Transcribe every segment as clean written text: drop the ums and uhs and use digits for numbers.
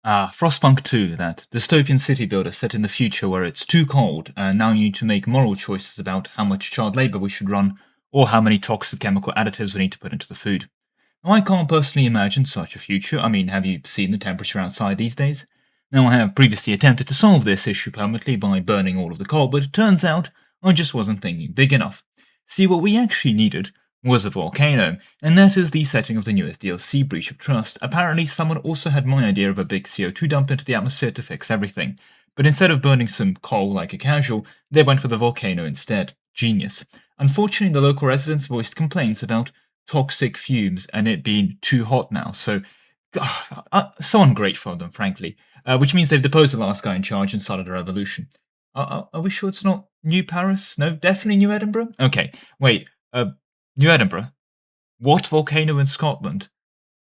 Frostpunk 2, that dystopian city builder set in the future where it's too cold, and now you need to make moral choices about how much child labour we should run, or how many toxic chemical additives we need to put into the food. Now, I can't personally imagine such a future. I mean, have you seen the temperature outside these days? Now, I have previously attempted to solve this issue permanently by burning all of the coal, but it turns out I just wasn't thinking big enough. See, what we actually needed was a volcano, and that is the setting of the newest DLC, Breach of Trust. Apparently, someone also had my idea of a big CO2 dump into the atmosphere to fix everything, but instead of burning some coal like a casual, they went with a volcano instead. Genius. Unfortunately, the local residents voiced complaints about toxic fumes and it being too hot now, so so ungrateful of them, frankly. Which means they've deposed the last guy in charge and started a revolution. Are we sure it's not New Paris? No, definitely New Edinburgh? Okay, wait, New Edinburgh? What volcano in Scotland?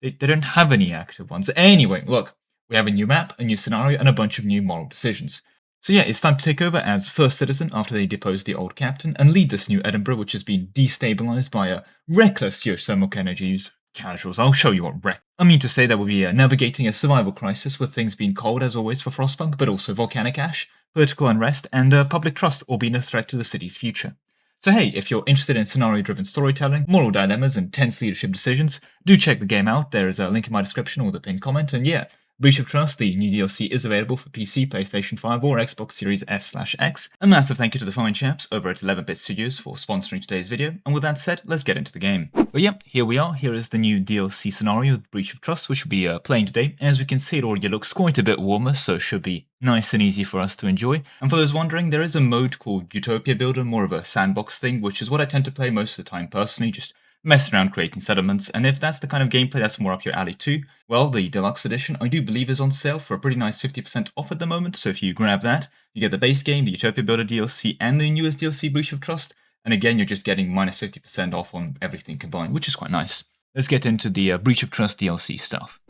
They don't have any active ones. Anyway, look, we have a new map, a new scenario, and a bunch of new moral decisions. So yeah, it's time to take over as first citizen after they depose the old captain and lead this new Edinburgh, which has been destabilized by a reckless geothermal energy use. Casuals, I'll show you what wreck. I mean to say that we'll be navigating a survival crisis with things being cold as always for Frostpunk, but also volcanic ash, political unrest, and public trust all being a threat to the city's future. So hey, if you're interested in scenario-driven storytelling, moral dilemmas, and tense leadership decisions, do check the game out. There is a link in my description or the pinned comment, and yeah, Breach of Trust, the new DLC, is available for PC, PlayStation 5, or Xbox Series S/X. A massive thank you to the fine chaps over at 11-Bit Studios for sponsoring today's video, and with that said, let's get into the game. But yeah, here we are. Here is the new DLC scenario with Breach of Trust, which we'll be playing today. As we can see, it already looks quite a bit warmer, so it should be nice and easy for us to enjoy. And for those wondering, there is a mode called Utopia Builder, more of a sandbox thing, which is what I tend to play most of the time personally, just messing around creating settlements, and if that's the kind of gameplay that's more up your alley too, well, the deluxe edition I do believe is on sale for a pretty nice 50% off at the moment, so if you grab that, you get the base game, the Utopia Builder DLC, and the newest DLC, Breach of Trust, and again, you're just getting minus 50% off on everything combined, which is quite nice. Let's get into the Breach of Trust DLC stuff.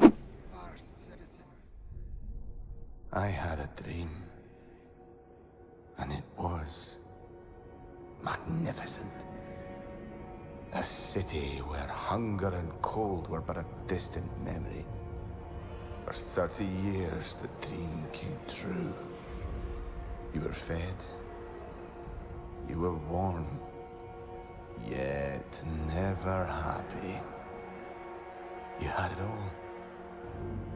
I had a dream, and it was magnificent. A city where hunger and cold were but a distant memory. For 30 years, the dream came true. You were fed. You were warm. Yet never happy. You had it all.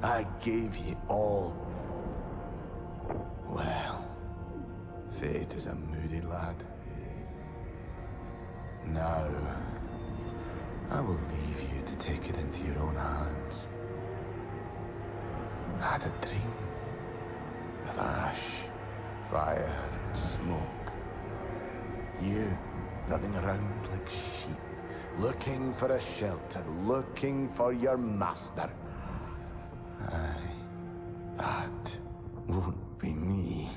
I gave you all. Well, fate is a moody lad. Now, I will leave you to take it into your own hands. I had a dream of ash, fire, and smoke. You running around like sheep, looking for a shelter, looking for your master. Aye, that won't be me.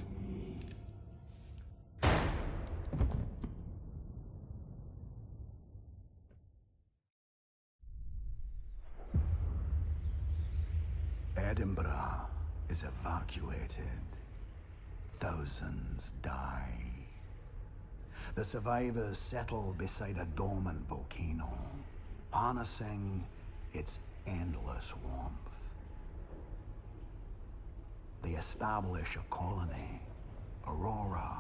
Edinburgh is evacuated. Thousands die. The survivors settle beside a dormant volcano, harnessing its endless warmth. They establish a colony, Aurora,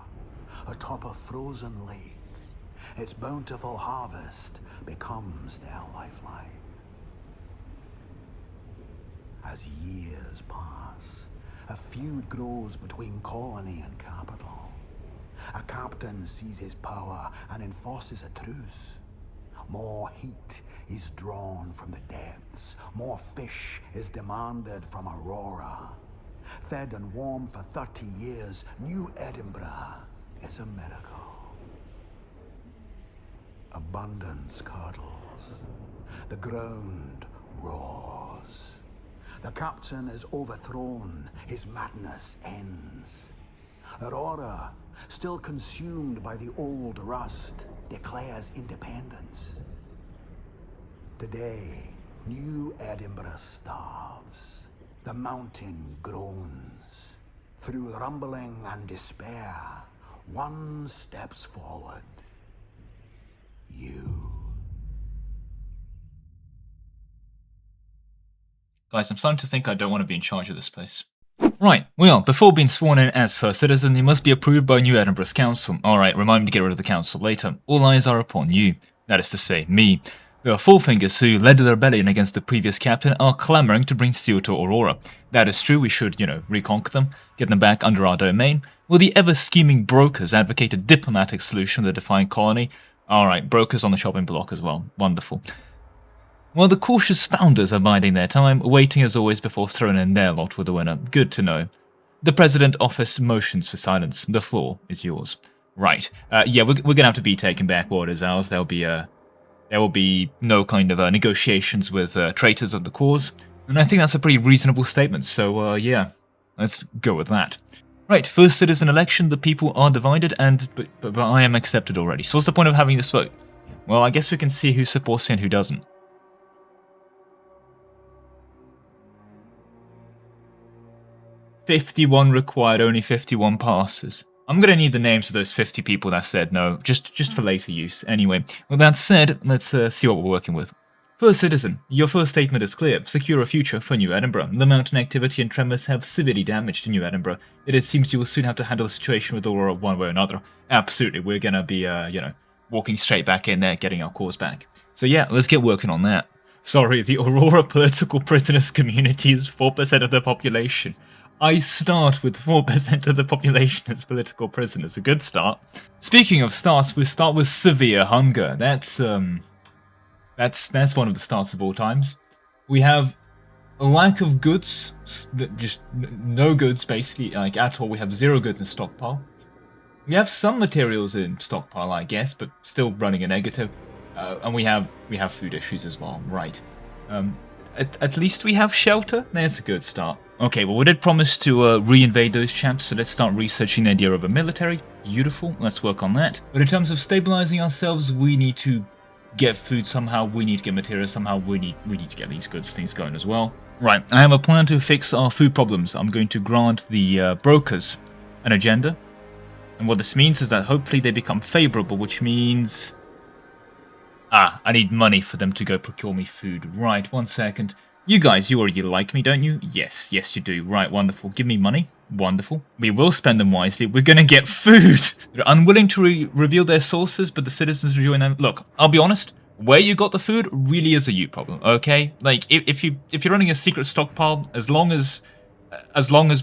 atop a frozen lake. Its bountiful harvest becomes their lifeline. As years pass, a feud grows between colony and capital. A captain seizes power and enforces a truce. More heat is drawn from the depths. More fish is demanded from Aurora. Fed and warm for 30 years, New Edinburgh is a miracle. Abundance curdles. The ground roars. The captain is overthrown. His madness ends. Aurora, still consumed by the old rust, declares independence. Today, New Edinburgh starves. The mountain groans. Through rumbling and despair, one steps forward. You. Guys, I'm starting to think I don't want to be in charge of this place. Right, well, before being sworn in as first citizen, you must be approved by New Edinburgh's council. Alright, remind me to get rid of the council later. All eyes are upon you. That is to say, me. The Four Fingers who led the rebellion against the previous captain are clamouring to bring steel to Aurora. That is true, we should, reconquer them, get them back under our domain. Will the ever-scheming brokers advocate a diplomatic solution to the defiant colony? Alright, brokers on the chopping block as well. Wonderful. While the cautious founders are biding their time, waiting as always before throwing in their lot with the winner. Good to know. The President Office motions for silence. The floor is yours. Right. Yeah, we're gonna have to be taking back what is ours. There will be no kind of negotiations with traitors of the cause. And I think that's a pretty reasonable statement. So, yeah, let's go with that. Right, first citizen election, the people are divided, but I am accepted already. So what's the point of having this vote? Well, I guess we can see who supports me and who doesn't. 51 required, only 51 passes. I'm gonna need the names of those 50 people that said no, just for later use. Anyway, with that said, let's see what we're working with. First citizen, your first statement is clear. Secure a future for New Edinburgh. The mountain activity and tremors have severely damaged New Edinburgh. It seems you will soon have to handle the situation with Aurora one way or another. Absolutely, we're gonna be, walking straight back in there, getting our cause back. So yeah, let's get working on that. Sorry, the Aurora political prisoners community is 4% of the population. I start with 4% of the population as political prisoners. A good start. Speaking of starts, we start with severe hunger. That's one of the starts of all times. We have a lack of goods, just no goods basically, like at all. We have 0 goods in stockpile. We have some materials in stockpile, I guess, but still running a negative. And we have food issues as well. Right. At least we have shelter. That's a good start. Okay, well we did promise to re-invade those chaps, so let's start researching the idea of a military. Beautiful, let's work on that. But in terms of stabilizing ourselves, we need to get food somehow, we need to get materials somehow, we need to get these goods things going as well. Right, I have a plan to fix our food problems. I'm going to grant the brokers an agenda. And what this means is that hopefully they become favorable, which means... I need money for them to go procure me food. Right, 1 second. You guys, you already like me, don't you? Yes, you do. Right, wonderful. Give me money. Wonderful. We will spend them wisely. We're gonna get food! They're unwilling to reveal their sources, but the citizens rejoin them. Look, I'll be honest. Where you got the food really is a you problem, okay? Like, if you're running a secret stockpile, as long as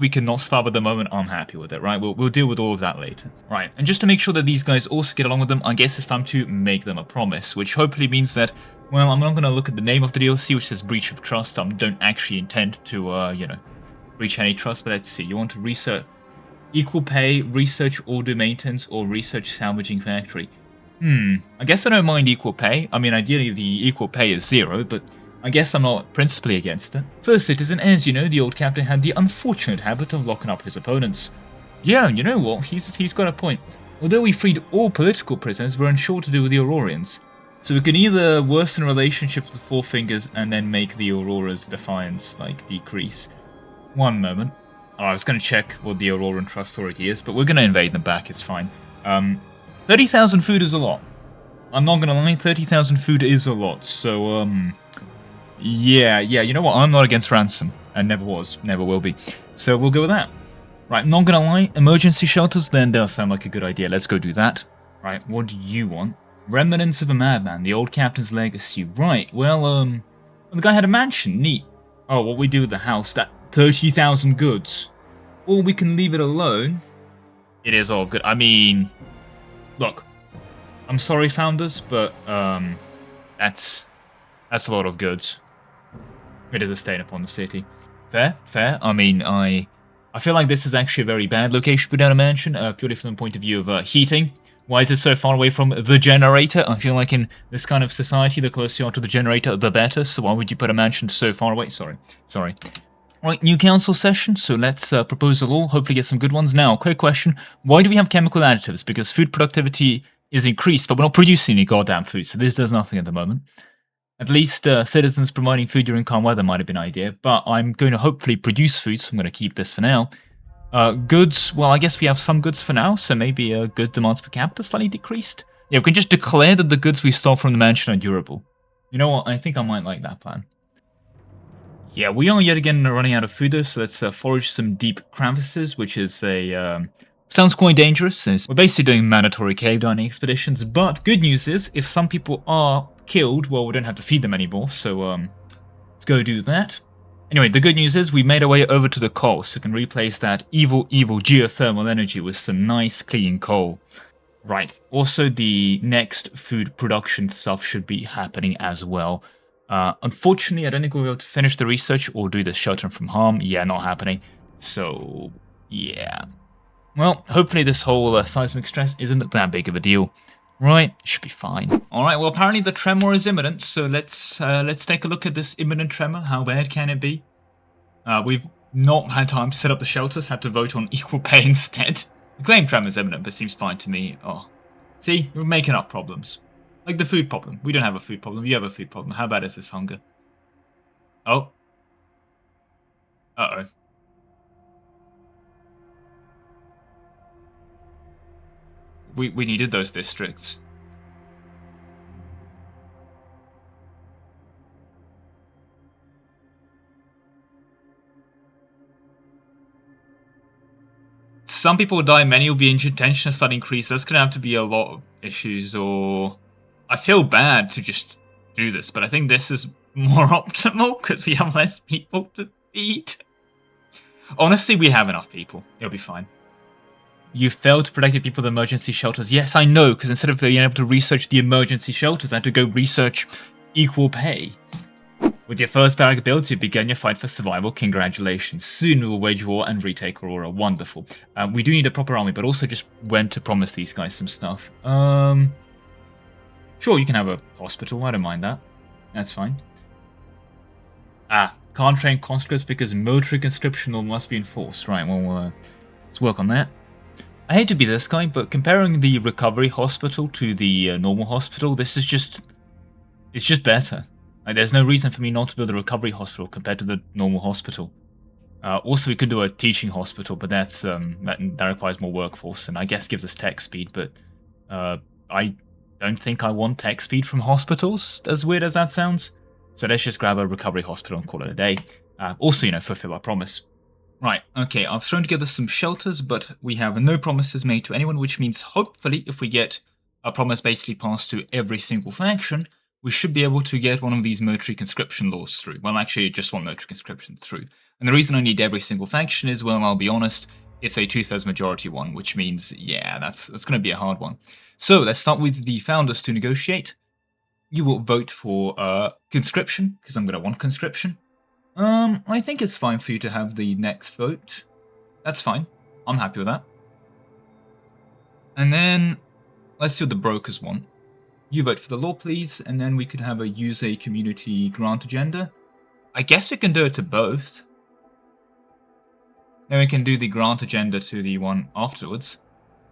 we cannot starve at the moment, I'm happy with it, right? We'll deal with all of that later. Right, and just to make sure that these guys also get along with them, I guess it's time to make them a promise, which hopefully means that, well, I'm not going to look at the name of the DLC, which says Breach of Trust. I don't actually intend to, breach any trust, but let's see. You want to research equal pay, research order maintenance, or research salvaging factory. I guess I don't mind equal pay. I mean, ideally the equal pay is 0, but I guess I'm not principally against it. First citizen, as you know, the old captain had the unfortunate habit of locking up his opponents. Yeah, you know what, he's got a point. Although we freed all political prisoners, we're unsure what to do with the Aurorians. So we can either worsen relationships with Four Fingers and then make the Aurora's defiance, decrease. 1 moment. Oh, I was going to check what the Auroran Trust already is, but we're going to invade them back, it's fine. 30,000 food is a lot. I'm not going to lie, 30,000 food is a lot, so, yeah, you know what, I'm not against ransom. And never was, never will be. So we'll go with that. Right, not going to lie, emergency shelters, then does sound like a good idea, let's go do that. Right, what do you want? Remnants of a madman, the old captain's legacy. Right, well, the guy had a mansion, neat. Oh, what we do with the house, that 30,000 goods. Or we can leave it alone. It is all good. I mean, look, I'm sorry, founders, but, that's a lot of goods. It is a stain upon the city. Fair. I mean, I feel like this is actually a very bad location to put down a mansion, purely from the point of view of heating. Why is it so far away from the generator? I feel like in this kind of society, the closer you are to the generator, the better. So why would you put a mansion so far away? Sorry. Right, new council session. So let's propose a law, hopefully get some good ones. Now, quick question. Why do we have chemical additives? Because food productivity is increased, but we're not producing any goddamn food. So this does nothing at the moment. At least citizens providing food during calm weather might have been an idea. But I'm going to hopefully produce food, so I'm going to keep this for now. Goods, well, I guess we have some goods for now, so maybe good demands per capita slightly decreased. Yeah, we can just declare that the goods we stole from the mansion are durable. You know what, I think I might like that plan. Yeah, we are yet again running out of food though, so let's forage some deep crevices, which is a... sounds quite dangerous, since we're basically doing mandatory cave dining expeditions, but good news is, if some people are killed, well, we don't have to feed them anymore, so let's go do that. Anyway, the good news is we made our way over to the coal, so we can replace that evil geothermal energy with some nice clean coal. Right, also the next food production stuff should be happening as well. Unfortunately, I don't think we'll be able to finish the research or do the shelter from harm. Yeah, not happening. So, yeah. Well, hopefully this whole seismic stress isn't that big of a deal. Right, should be fine. Alright, well apparently the tremor is imminent, so let's take a look at this imminent tremor. How bad can it be? We've not had time to set up the shelters, had to vote on equal pay instead. The claim tremor is imminent, but seems fine to me. Oh, see, we're making up problems. Like the food problem. We don't have a food problem, you have a food problem. How bad is this hunger? Oh. Uh-oh. We needed those districts. Some people will die, many will be injured, tension will start increase. There's going to have to be a lot of issues, or... I feel bad to just do this, but I think this is more optimal, because we have less people to feed. Honestly, we have enough people. It'll be fine. You failed to protect the people of the emergency shelters. Yes, I know, because instead of being able to research the emergency shelters, I had to go research equal pay. With your first barrack built, you began your fight for survival. Congratulations. Soon we will wage war and retake Aurora. Wonderful. We do need a proper army, but also just went to promise these guys some stuff. Sure, you can have a hospital. I don't mind that. That's fine. Can't train conscripts because military conscription law must be enforced. Right, well, let's work on that. I hate to be this guy, but comparing the recovery hospital to the normal hospital, this is just... it's just better. Like, there's no reason for me not to build a recovery hospital compared to the normal hospital. Also, we could do a teaching hospital, but that's that requires more workforce, and I guess gives us tech speed, but I don't think I want tech speed from hospitals, as weird as that sounds. So let's just grab a recovery hospital and call it a day. Also, fulfill our promise. Right, okay, I've thrown together some shelters, but we have no promises made to anyone, which means hopefully if we get a promise basically passed to every single faction, we should be able to get one of these military conscription laws through. Well, actually, just one military conscription through. And the reason I need every single faction is, well, I'll be honest, it's a 2/3 majority one, which means, yeah, that's going to be a hard one. So, let's start with the founders to negotiate. You will vote for conscription, because I'm going to want conscription. I think it's fine for you to have the next vote. That's fine. I'm happy with that. And then, let's see what the brokers want. You vote for the law, please, and then we could have a use a community grant agenda. I guess we can do it to both. Then we can do the grant agenda to the one afterwards.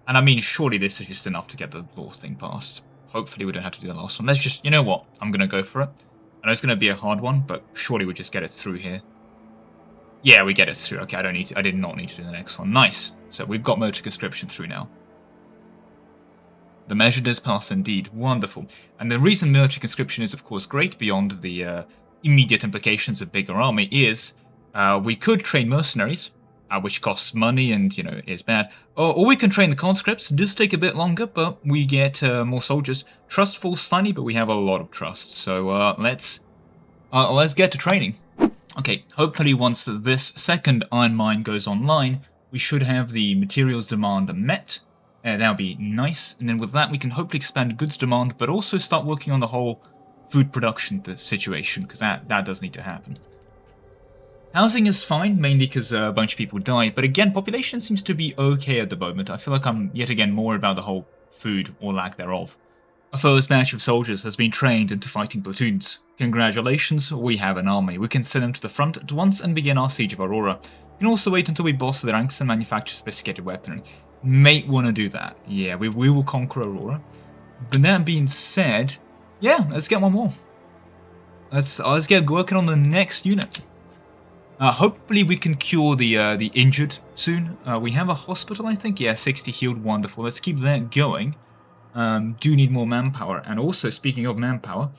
And I mean, surely this is just enough to get the law thing passed. Hopefully we don't have to do the last one. Let's just, you know what? I'm going to go for it. I know it's going to be a hard one, but surely we just get it through here. Yeah, we get it through. Okay, I did not need to do the next one. Nice. So we've got military conscription through now. The measure does pass indeed. Wonderful. And the reason military conscription is, of course, great beyond the immediate implications of bigger army is we could train mercenaries, which costs money and, is bad. Or we can train the conscripts. It does take a bit longer, but we get more soldiers. Trust falls slightly, but we have a lot of trust. So let's get to training. Okay, hopefully once this second iron mine goes online, we should have the materials demand met. That would be nice, and then with that we can hopefully expand goods demand, but also start working on the whole food production situation, because that does need to happen. Housing is fine, mainly because a bunch of people died, but again, population seems to be okay at the moment. I feel like I'm yet again more about the whole food, or lack thereof. A first batch of soldiers has been trained into fighting platoons. Congratulations, we have an army. We can send them to the front at once and begin our siege of Aurora. We can also wait until we boss their ranks and manufacture sophisticated weaponry. May want to do that. Yeah, we will conquer Aurora. But that being said, yeah, let's get one more. Let's get working on the next unit. Hopefully we can cure the injured soon. We have a hospital, I think. Yeah, 60 healed, wonderful. Let's keep that going. Do need more manpower. And also, speaking of manpower,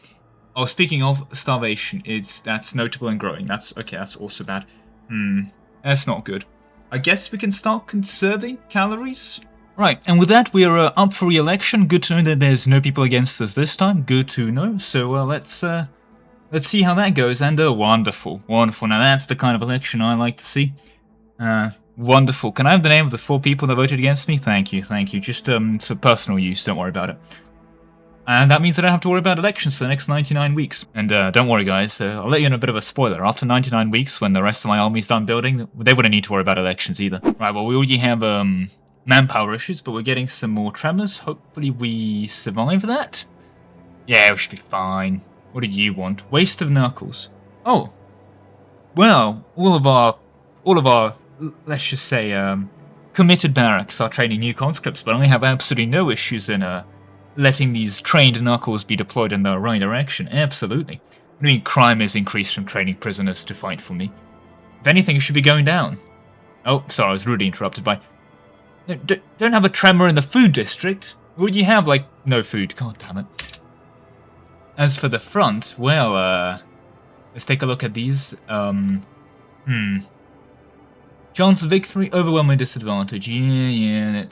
Oh, speaking of starvation, that's notable and growing. That's okay. That's also bad. That's not good. I guess we can start conserving calories. Right, and with that, we're up for re-election. Good to know that there's no people against us this time. Good to know. So let's see how that goes. And wonderful, wonderful. Now that's the kind of election I like to see. Wonderful. Can I have the name of the 4 people that voted against me? Thank you, thank you. Just for personal use. Don't worry about it. And that means I don't have to worry about elections for the next 99 weeks. And don't worry, guys, I'll let you in a bit of a spoiler. After 99 weeks, when the rest of my army's done building, they wouldn't need to worry about elections either. Right, well, we already have manpower issues, but we're getting some more tremors. Hopefully we survive that. Yeah, we should be fine. What do you want? Waste of knuckles. Oh. Well, all of our, let's just say, committed barracks are training new conscripts, but I have absolutely no issues in, letting these trained knuckles be deployed in the right direction. Absolutely. I mean, crime is increased from training prisoners to fight for me. If anything, it should be going down. Oh, sorry, I was rudely interrupted by... No, don't have a tremor in the food district. Would you have, like, no food? God damn it. As for the front, well, let's take a look at these. Chance of victory, overwhelming disadvantage. Yeah,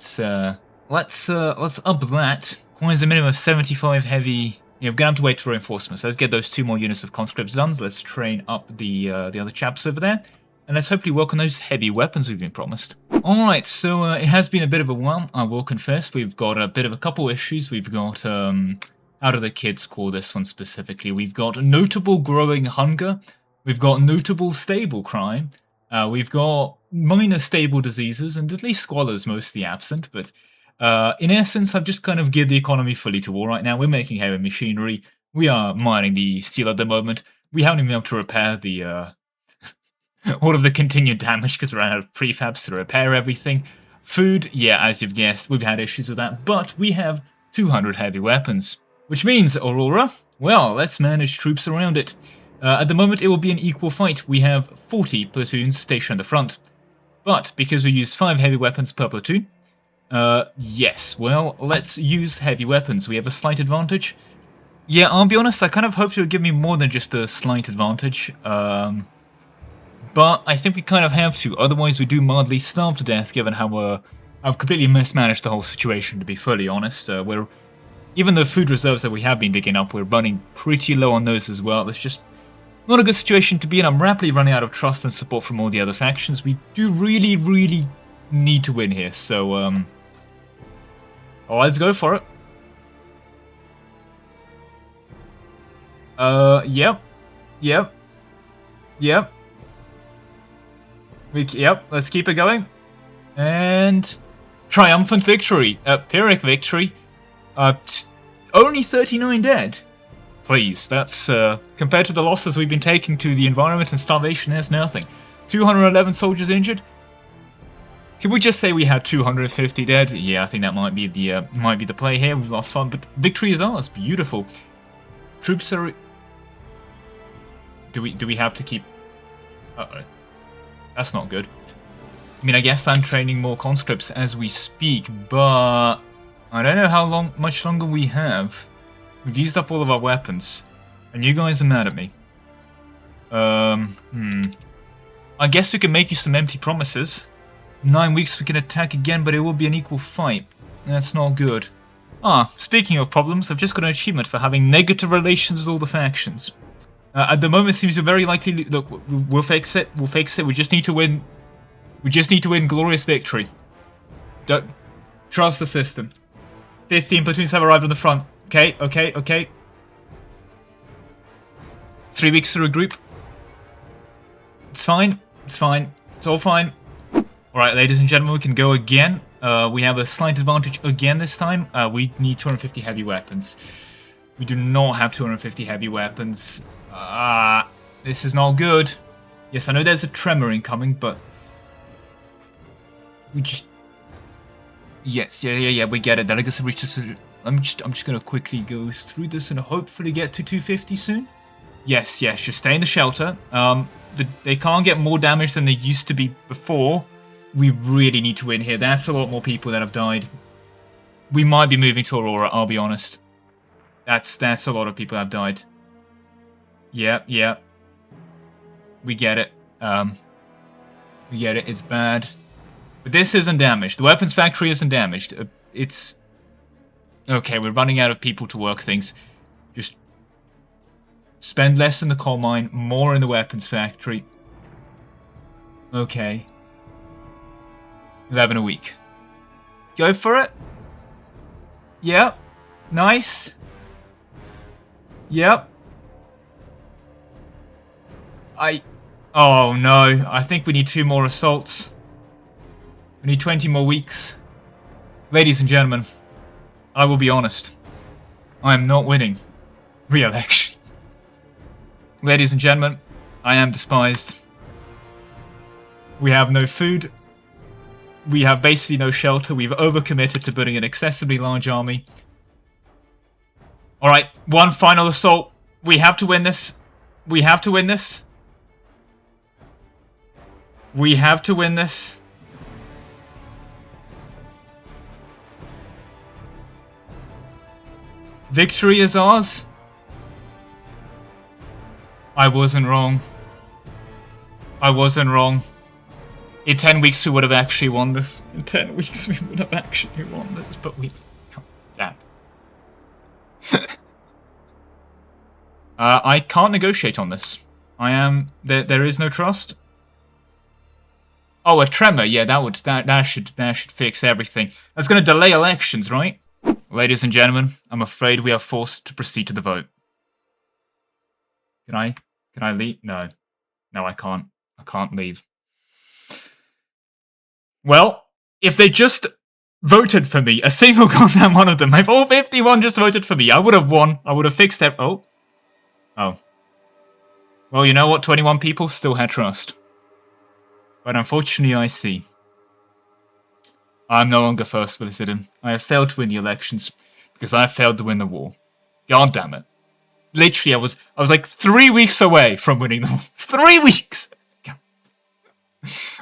let's up that. Requires a minimum of 75 heavy. Yeah, we're gonna have to wait for reinforcements. Let's get those 2 more units of conscripts done. So let's train up the other chaps over there, and let's hopefully work on those heavy weapons we've been promised. All right, so it has been a bit of a while. I will confess, we've got a bit of a couple issues. We've got how do the kids call this one specifically? We've got notable growing hunger. We've got notable stable crime. We've got minor stable diseases, and at least squalor's mostly absent, but in essence, I've just kind of geared the economy fully to war right now. We're making heavy machinery. We are mining the steel at the moment. We haven't even been able to repair the all of the continued damage because we're out of prefabs to repair everything. Food, yeah, as you've guessed, we've had issues with that, but we have 200 heavy weapons. Which means, Aurora, well, let's manage troops around it. At the moment, it will be an equal fight. We have 40 platoons stationed at the front. But because we use 5 heavy weapons per platoon, yes, well, let's use heavy weapons. We have a slight advantage. Yeah, I'll be honest, I kind of hoped it would give me more than just a slight advantage. But I think we kind of have to, otherwise we do mildly starve to death, given how I've completely mismanaged the whole situation, to be fully honest. Even the food reserves that we have been digging up, we're running pretty low on those as well. It's just not a good situation to be in. I'm rapidly running out of trust and support from all the other factions. We do really, really need to win here, so, let's go for it. Yep. Let's keep it going. And triumphant victory. Pyrrhic victory. Only 39 dead. Please, that's, compared to the losses we've been taking to the environment and starvation, there's nothing. 211 soldiers injured. Can we just say we had 250 dead? Yeah, I think that might be the play here. We've lost fun, but victory is ours. Beautiful. Troops are... Do we have to keep... Uh-oh. That's not good. I mean, I guess I'm training more conscripts as we speak, but... I don't know how much longer we have. We've used up all of our weapons, and you guys are mad at me. I guess we can make you some empty promises. 9 weeks we can attack again, but it will be an equal fight. That's not good. Speaking of problems, I've just got an achievement for having negative relations with all the factions. At the moment, it seems you're very likely... Look, we'll fix it. We'll fix it. We just need to win. We just need to win glorious victory. Don't trust the system. 15 platoons have arrived on the front. Okay. 3 weeks to regroup. It's fine. It's all fine. Alright, ladies and gentlemen, we can go again. We have a slight advantage again this time. We need 250 heavy weapons. We do not have 250 heavy weapons. This is not good. Yes, I know there's a tremor incoming, but... We just... Yes, yeah, we get it. Delegates have reached us. I'm just gonna quickly go through this and hopefully get to 250 soon. Yes, just stay in the shelter. They can't get more damage than they used to be before. We really need to win here. That's a lot more people that have died. We might be moving to Aurora, I'll be honest. That's a lot of people that have died. Yeah. We get it. We get it. It's bad. But this isn't damaged. The weapons factory isn't damaged. It's... Okay, we're running out of people to work things. Just spend less in the coal mine, more in the weapons factory. Okay. 11 a week. Go for it. Yep. Nice. Yep. Oh no, I think we need 2 more assaults. We need 20 more weeks. Ladies and gentlemen, I will be honest. I am not winning re-election. Ladies and gentlemen, I am despised. We have no food. We have basically no shelter. We've overcommitted to building an excessively large army. Alright, one final assault. We have to win this. We have to win this. We have to win this. Victory is ours. I wasn't wrong. I wasn't wrong. In 10 weeks we would have actually won this. In 10 weeks we would have actually won this, but we... Damn. I can't negotiate on this. I am... There is no trust. Oh, a tremor. Yeah, that should fix everything. That's going to delay elections, right? Ladies and gentlemen, I'm afraid we are forced to proceed to the vote. Can I leave? No. No, I can't. I can't leave. Well, if they just voted for me, a single goddamn one of them, if all 51 just voted for me, I would have won. I would have fixed their... Oh. Well, you know what? 21 people still had trust. But unfortunately, I see. I'm no longer first president. I have failed to win the elections because I have failed to win the war. God damn it. Literally, I was like 3 weeks away from winning the war. 3 weeks!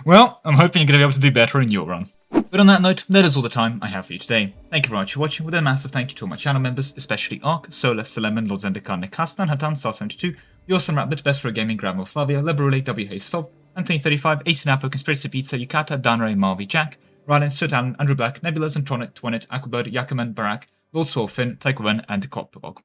Well, I'm hoping you're going to be able to do better in your run. But on that note, that is all the time I have for you today. Thank you very much for watching, with a massive thank you to all my channel members, especially Ark, Solus, Lemon, Lord Zendikar, Nikastan, Hatan, Star72, Yosan Rabbit, Best for Gaming, Grandma Flavia, Liberally, W. Stop, Anthony35, Ace Conspiracy Pizza, Yukata, Danray, Marvy, Jack, Rylan, Sutan, Andrew Black, Nebulas, and Tronic, Twinit, Aquabird, Yakuman, Barak, Lord Swolfin, Taekwondo, and Kopogog.